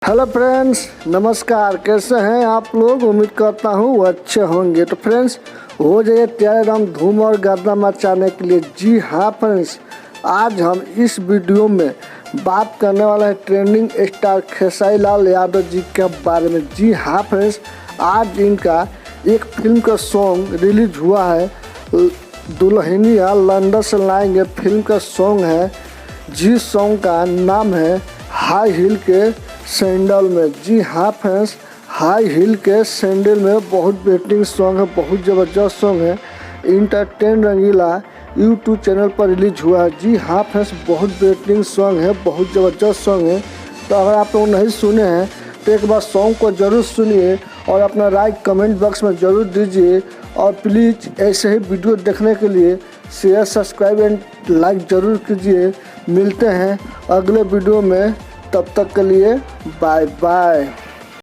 Hello friends, नमस्कार। कैसे हैं आप लोग? उम्मीद करता हूँ वो अच्छे होंगे। तो फ्रेंड्स, हो जाइए तैयार एकदम धूम और गर्दा मचाने के लिए। जी हाँ फ्रेंड्स, आज हम इस वीडियो में बात करने वाला है ट्रेंडिंग स्टार खेसारी लाल यादव जी के बारे में। जी हाँ फ्रेंड्स, आज इनका एक फिल्म का सॉन्ग रिलीज हुआ है, दुल्हनिया लंदन से लाएंगे फिल्म का सॉन्ग है। जिस सॉन्ग का नाम है हाई हील के सैंडल में। जी हाँ फ्रेंड्स, हाई हील के सैंडल में बहुत बेहतरीन सॉन्ग है, बहुत ज़बरदस्त सॉन्ग है। इंटरटेन रंगीला यूट्यूब चैनल पर रिलीज हुआ है। जी हाँ फ्रेंड्स, बहुत बेहतरीन सॉन्ग है, बहुत ज़बरदस्त सॉन्ग है। तो अगर आप लोग नहीं सुने हैं तो एक बार सॉन्ग को ज़रूर सुनिए और अपना राय कमेंट बॉक्स में ज़रूर दीजिए। और प्लीज़ ऐसे ही वीडियो देखने के लिए शेयर, सब्सक्राइब एंड लाइक ज़रूर कीजिए। मिलते हैं अगले वीडियो में, तब तक के लिए बाय बाय।